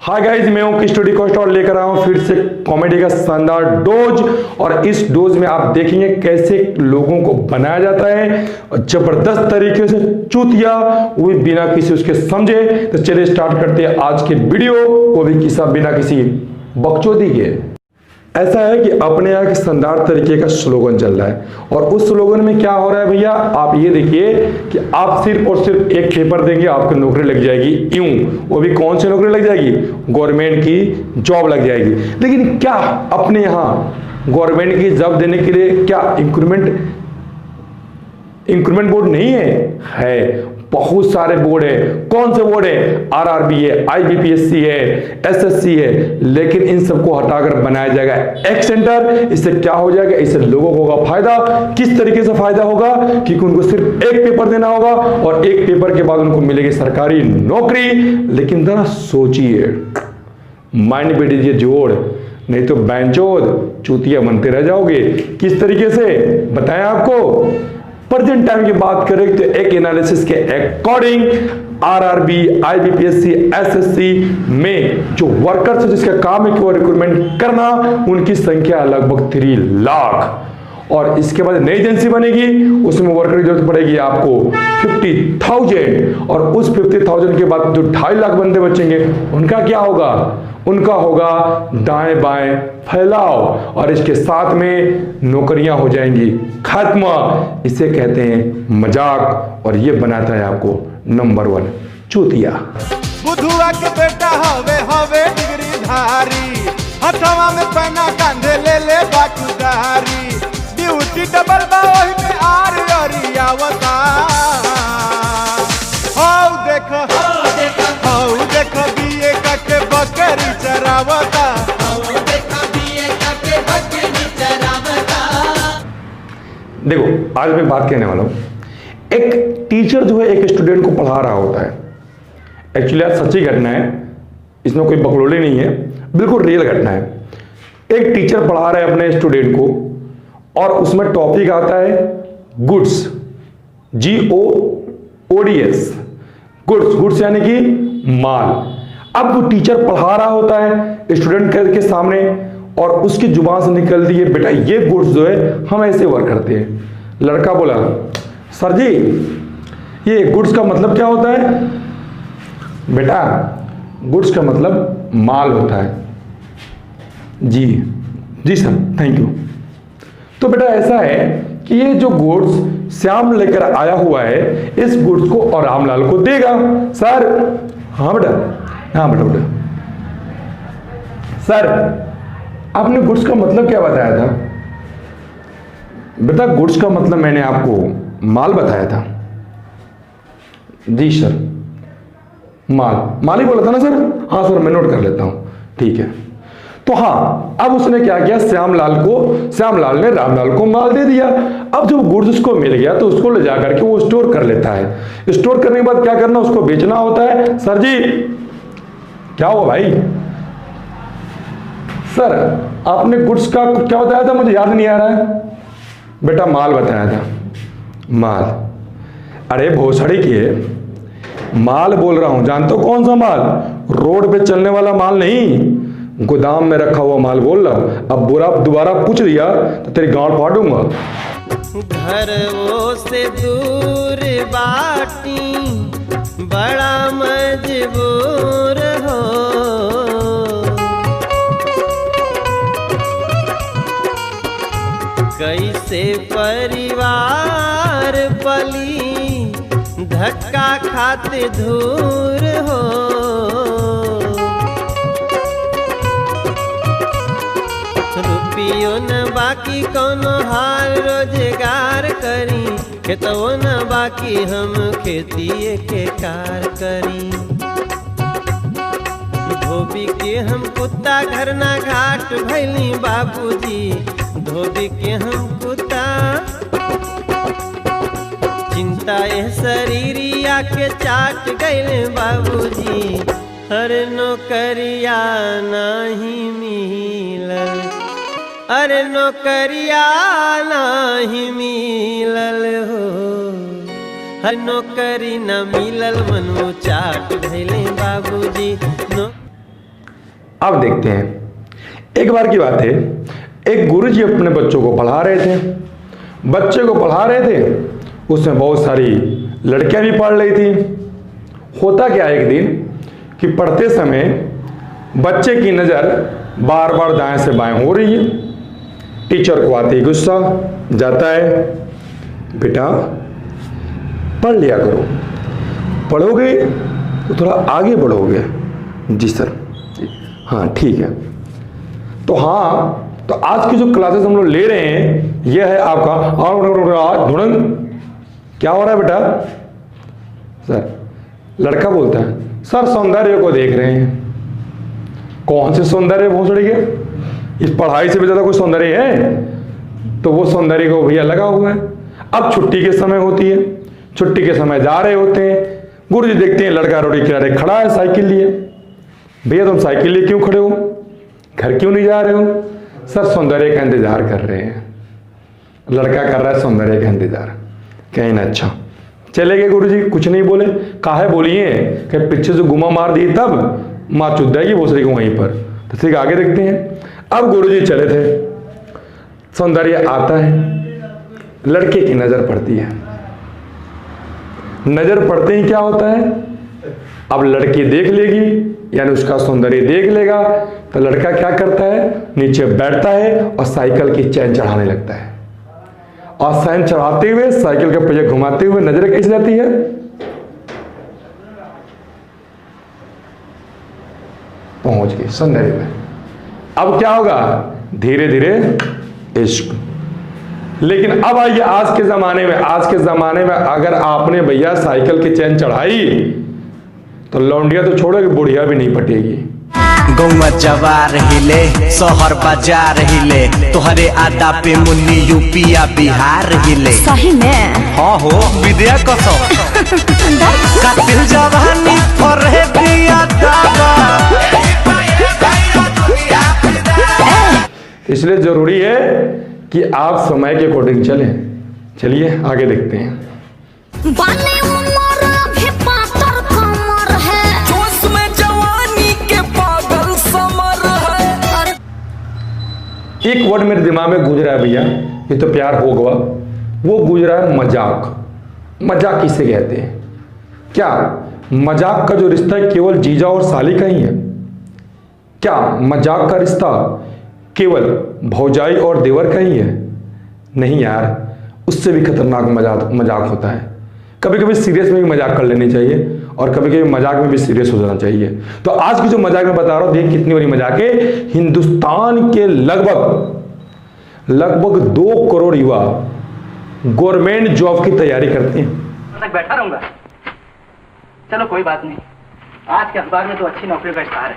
Hi guys, मैं हूं study coast और लेकर आया हूं फिर से कॉमेडी का शानदार डोज। और इस डोज में आप देखेंगे कैसे लोगों को बनाया जाता है जबरदस्त तरीके से चूतिया, वो भी बिना किसी उसके समझे। तो चलिए स्टार्ट करते हैं आज के वीडियो, वो भी किसा बिना किसी बकचोदी के। ऐसा है कि अपने यहाँ के शानदार तरीके का स्लोगन चल रहा है और उस स्लोगन में क्या हो रहा है भैया, आप ये देखिए कि आप सिर्फ और सिर्फ एक पेपर देंगे आपकी नौकरी लग जाएगी। यूं वो भी कौन सी नौकरी लग जाएगी? गवर्नमेंट की जॉब लग जाएगी। लेकिन क्या अपने यहाँ गवर्नमेंट की जॉब देने के लिए क्या इंक्रीमेंट बोर्ड नहीं है? बहुत सारे बोर्ड है। कौन से बोर्ड है? आरआरबी है, आईबीपीएससी है, एसएससी है। लेकिन इन सबको हटाकर बनाया जाएगा एक सेंटर। इससे क्या हो जाएगा? इससे लोगों को होगा फायदा। किस तरीके से फायदा होगा? क्योंकि उनको सिर्फ एक पेपर देना होगा और एक पेपर के बाद उनको मिलेगी सरकारी नौकरी। लेकिन जरा सोचिए, माइंड पे दीजिए जोड़, नहीं तो बैंचोद चूतिया बनते रह जाओगे। किस तरीके से बताएं आपको? प्रेजेंट टाइम की बात करें तो एक एनालिसिस के अकॉर्डिंग आरआरबी, आईबीपीएससी, एसएससी में जो वर्कर्स है जिसका काम है कि वो रिक्रूटमेंट करना, उनकी संख्या लगभग 3 लाख। और इसके बाद नई एजेंसी बनेगी, उसमें वर्कर की जरूरत पड़ेगी आपको 50,000। और उस 50,000 के बाद जो 2.5 लाख बंदे बचेंगे उनका क्या होगा? उनका होगा दाएं बाएं फैलाव। और इसके साथ में नौकरियां हो जाएंगी खत्म। इसे कहते हैं मजाक और ये बनाता है आपको नंबर 1 चूतिया। बुधुआ के बेटा हवे हवे डिग्री धारी, हथवा में पहना कांधे ले बाटुदारी, ड्यूटी डबल बा ओही में आर अरियावता। हाउ देखो बीए के बकरी चरावता। देखो आज मैं बात कहने वाला हूं। एक टीचर जो है एक स्टूडेंट को पढ़ा रहा होता है। एक्चुअली आज सच्ची घटना है, इसमें कोई बकलोली नहीं है, बिल्कुल रियल घटना है। एक टीचर पढ़ा रहा है अपने स्टूडेंट को और उसमें टॉपिक आता है गुड्स, GOODS, गुड्स यानी कि माल। अब वो टीचर पढ़ा रहा होता है स्टूडेंट के सामने और उसकी जुबान से निकल दी है, बेटा ये गुड्स जो है हम ऐसे वर्क करते हैं। लड़का बोला, सर जी ये गुड्स का मतलब क्या होता है? बेटा गुड्स का मतलब माल होता है। जी सर, थैंक यू। तो बेटा ऐसा है कि ये जो गुड्स श्याम लेकर आया हुआ है, इस गुड्स को और रामलाल को देगा। सर हाँ बेटा सर आपने गुड्स का मतलब क्या बताया था? बेटा गुड्स का मतलब मैंने आपको माल बताया था। जी सर, माल ही बोला था ना सर? हाँ सर, मैं नोट कर लेता हूं, ठीक है। तो हाँ, अब उसने क्या किया, श्यामलाल ने रामलाल को माल दे दिया। अब जब गुड्स उसको मिल गया तो उसको ले जाकर के वो स्टोर कर लेता है। स्टोर करने के बाद क्या करना, उसको बेचना होता है। सर जी क्या हुआ भाई? सर आपने गुड्स का क्या बताया था, मुझे याद नहीं आ रहा है। बेटा माल बताया था। माल? अरे भोसड़ी के माल बोल रहा हूं, जानते हो कौन सा माल? रोड पे चलने वाला माल नहीं, गोदाम में रखा हुआ माल बोल रहा हूं। अब बुरा दोबारा पूछ लिया तो तेरी गांड फाड़ दूंगा। घर वो से दूर बाटी बड़ा मजबूर हो, कैसे परिवार पली धक्का खाते दूर हो। रुपियो न बाकी कोनो हाल रोजगार करी, खेतवो न बाकी हम खेती के कार करी। धोबी के हम कुत्ता घर ना घाट भैली बाबूजी, धोबी के हम कुत्ता। चिंता यह शरीरिया के चाट गैले बाबूजी, हर नौकरिया नहीं मिलल, अरे नौकरिया नहीं मिलल हो। हर नौकरी न मिलल मनु चाट भैले बाबूजी। अब देखते हैं, एक बार की बात है, एक गुरुजी अपने बच्चों को पढ़ा रहे थे। बच्चे को पढ़ा रहे थे, उसमें बहुत सारी लड़कियां भी पढ़ रही थी। होता क्या एक दिन कि पढ़ते समय बच्चे की नज़र बार बार दाएं से बाएं हो रही है। टीचर को आते ही गुस्सा, जाता है, बेटा पढ़ लिया करो, पढ़ोगे तो थोड़ा आगे बढ़ोगे। जी सर, हाँ ठीक है। तो हाँ, तो आज की जो क्लासेस हम लोग ले रहे हैं, यह है आपका ढूंढन। क्या हो रहा है बेटा? सर, लड़का बोलता है, सर सौंदर्य को देख रहे हैं। कौन से सौंदर्य भोसड़ी के? इस पढ़ाई से भी ज्यादा कोई सौंदर्य है? तो वो सौंदर्य को भैया लगा हुआ है। अब छुट्टी के समय होती है, छुट्टी के समय जा रहे होते हैं, गुरुजी देखते हैं लड़का रोड किनारे खड़ा है साइकिल लिए। भैया तुम साइकिल लिए क्यों खड़े हो, घर क्यों नहीं जा रहे हो? सर सौंदर्य का इंतजार कर रहे हैं। लड़का कर रहा है सौंदर्य का इंतजार। कहीं ना, अच्छा चले गए गुरुजी, कुछ नहीं बोले। काहे बोलिए कि पीछे से गुमा मार दिए तब माँ चुद जाएगी भोसड़ी को वहीं पर। तो ठीक आगे देखते हैं। अब गुरुजी चले थे, सौंदर्य आता है, लड़के की नजर पड़ती है। नजर पड़ते ही क्या होता है, अब लड़की देख लेगी, यानी उसका सौंदर्य देख लेगा, तो लड़का क्या करता है, नीचे बैठता है और साइकिल की चैन चढ़ाने लगता है। और चैन चढ़ाते हुए, साइकिल के पहिए घुमाते हुए नजर कैसे जाती है, पहुंच गई सौंदर्य में। अब क्या होगा, धीरे धीरे इश्क। लेकिन अब आइए आज के जमाने में, आज के जमाने में अगर आपने भैया साइकिल की चैन चढ़ाई तो लौंडिया तो छोड़ो कि बुढ़िया भी नहीं पटेगी। गौवा जवार हिले, शहर बाजार हिले, तोहरे आदा पे मुन्नी यूपिया बिहार हिले। सही में? हाँ हो, विद्या कसम कातिल जवानी पर है प्रिया दावा। इसलिए जरूरी है कि आप समय के अकॉर्डिंग चलें। चलिए आगे देखते हैं। बाले उमर अभी पातर कमर है, जोश में जवानी के पागल समर है। एक वर्ड मेरे दिमाग में गुजरा है भैया, ये तो प्यार हो गया, वो गुजरा है मजाक। मजाक किसे कहते हैं? क्या मजाक का जो रिश्ता है केवल जीजा और साली का ही है? क्या मजाक का रिश्ता केवल भौजाई और देवर का ही है? नहीं यार, उससे भी खतरनाक मजाक होता है। कभी कभी सीरियस में भी मजाक कर लेनी चाहिए और कभी कभी मजाक में भी सीरियस हो जाना चाहिए। तो आज की जो मजाक मैं बता रहा हूं, देख कितनी बड़ी मजाक है। हिंदुस्तान के लगभग 2 करोड़ युवा गवर्नमेंट जॉब की तैयारी करते हैं। तक बैठा रहूंगा? चलो कोई बात नहीं, आज के अखबार में तो अच्छी नौकरी का इश्तेहार है,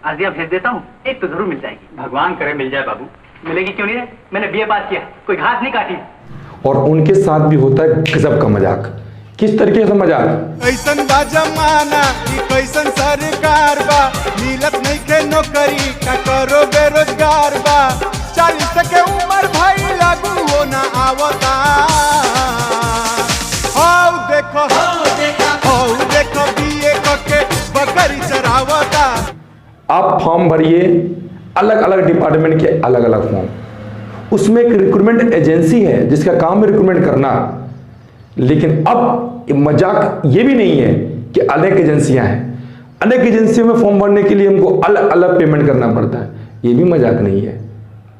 आजिया भेज देता हूँ, एक तो जरूर मिल जाएगी। भगवान करे मिल जाए बाबू। मिलेगी क्यों नहीं है, मैंने बीए पास किया, कोई घास नहीं काटी। और उनके साथ भी होता है गजब का मजाक। किस तरीके से मजाक? कैसन बा जमाना कि कैसन सरकार बा, मिलत नहीं के नौकरी का करो बेरोजगार बा। 40 के उम्र भाई लागू हो ना आवता। देखो बीए के बकरी चरावता। आप फॉर्म भरिए, अलग अलग डिपार्टमेंट के अलग अलग फॉर्म। उसमें एक रिक्रूटमेंट एजेंसी है जिसका काम है रिक्रूटमेंट करना। लेकिन अब मजाक ये भी नहीं है कि अनेक एजेंसियां हैं, अनेक एजेंसियों में फॉर्म भरने के लिए हमको अलग अलग पेमेंट करना पड़ता है। ये भी मजाक नहीं है।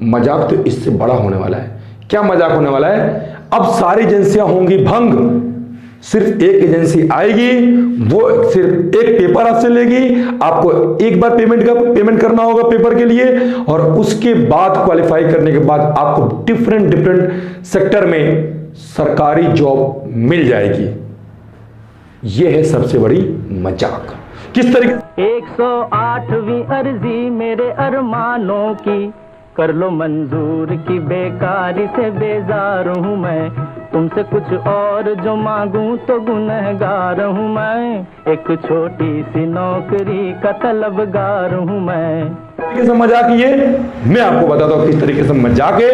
मजाक तो इससे बड़ा होने वाला है। क्या मजाक होने वाला है? अब सारी एजेंसियां होंगी भंग, सिर्फ एक एजेंसी आएगी, वो सिर्फ एक पेपर आपसे लेगी, आपको एक बार पेमेंट करना होगा पेपर के लिए, और उसके बाद क्वालिफाई करने के बाद आपको डिफरेंट सेक्टर में सरकारी जॉब मिल जाएगी। यह है सबसे बड़ी मजाक। किस तरीके? 108वीं अर्जी मेरे अरमानों की, कर लो मंजूर की, बेकारी से बेजार हूँ मैं, तुमसे कुछ और जो मांगूं तो गुनहगार हूँ मैं, एक छोटी सी नौकरी का तलबगार हूँ मैं। तरीके से मजाक ये मैं आपको बताता हूँ किस तरीके से मजाक है।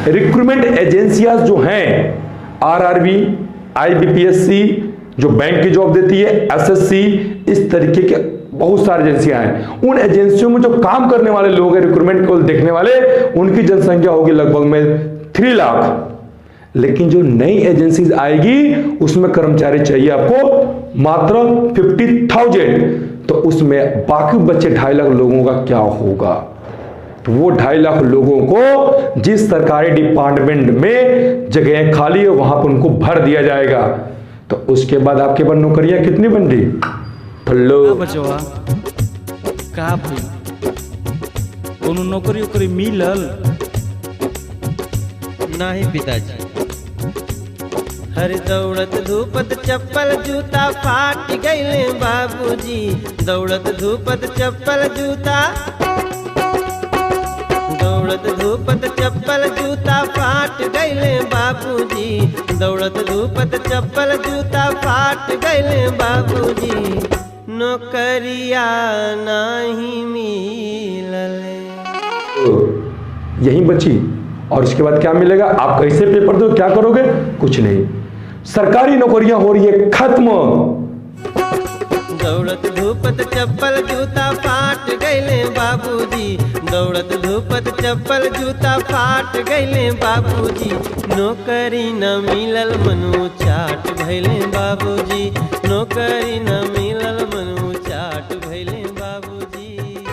रिक्रूटमेंट एजेंसियां जो हैं, आरआरबी, आईबीपीएससी जो बैंक की जॉब देती है, एसएससी, इस तरीके के बहुत सारी एजेंसियां हैं। उन एजेंसियों में जो काम करने वाले लोग हैं, रिक्रूटमेंट को देखने वाले, उनकी जनसंख्या होगी लगभग में 3 लाख। लेकिन जो नई एजेंसीज आएगी उसमें कर्मचारी चाहिए आपको मात्र 50,000। तो उसमें बाकी बच्चे 2.5 लाख लोगों का क्या होगा? तो वो 2.5 लाख लोगों को जिस सरकारी डिपार्टमेंट में जगह खाली है वहां पर उनको भर दिया जाएगा। तो उसके बाद आपके पास नौकरियां कितनी बन रही? फल्लो बचवा का भाई कोनो नौकरी उकरी मिलल? नाही पिताजी। हर दौड़त धूपत चप्पल जूता फाट गईले बाबूजी, दौड़त धूपत चप्पल जूता, दौड़त धूपत चप्पल जूता फाट गईले बाबूजी, दौड़त धूपत चप्पल जूता फाट गईले बाबूजी, नौकरिया नहीं मिलले। यही बची और इसके बाद क्या मिलेगा? आप कैसे पेपर दो, क्या करोगे? कुछ नहीं। सरकारी नौकरियां हो रही है खत्म। दौड़त धूपत चप्पल जूता फाट गईले बाबूजी, दौड़त धूपत चप्पल जूता फाट गईले बाबूजी, नौकरी न मिलल मनु चाट भइले बाबूजी, नौकरी न मिलल मनु चाट भइले बाबूजी।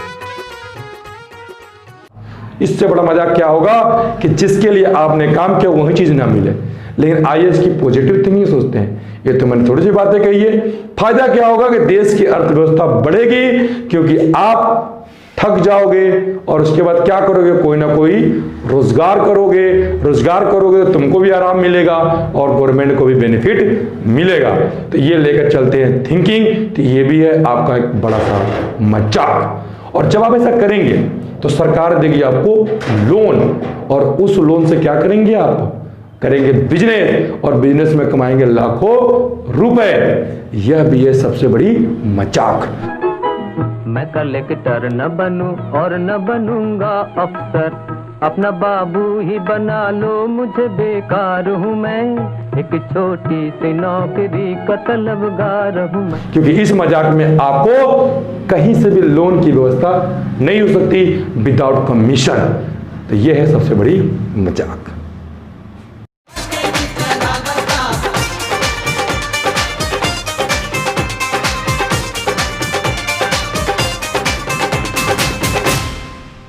इससे बड़ा मजाक क्या होगा कि जिसके लिए आपने काम किया वही चीज ना मिले। लेकिन आईएएस की पॉजिटिव थिंकिंग सोचते हैं। ये तो मैंने थोड़ी सी बातें कही है। फायदा क्या होगा कि देश की अर्थव्यवस्था बढ़ेगी, क्योंकि आप थक जाओगे और उसके बाद क्या करोगे? कोई ना कोई रोजगार करोगे। रोजगार करोगे तो तुमको भी आराम मिलेगा और गवर्नमेंट को भी बेनिफिट मिलेगा। तो ये लेकर चलते हैं थिंकिंग। तो ये भी है आपका एक बड़ा सा मजाक। और जब आप ऐसा करेंगे तो सरकार देगी आपको लोन, और उस लोन से क्या करेंगे? आप करेंगे बिजनेस, और बिजनेस में कमाएंगे लाखों रुपए। यह भी है सबसे बड़ी मजाक। मैं कलेक्टर न बनूं और न बनूंगा अफसर, अपना बाबू ही बना लो मुझे, बेकार हूँ मैं, एक छोटी सी नौकरी का तलबगार हूँ मैं। क्योंकि इस मजाक में आपको कहीं से भी लोन की व्यवस्था नहीं हो सकती विदाउट कमीशन। तो यह है सबसे बड़ी मजाक।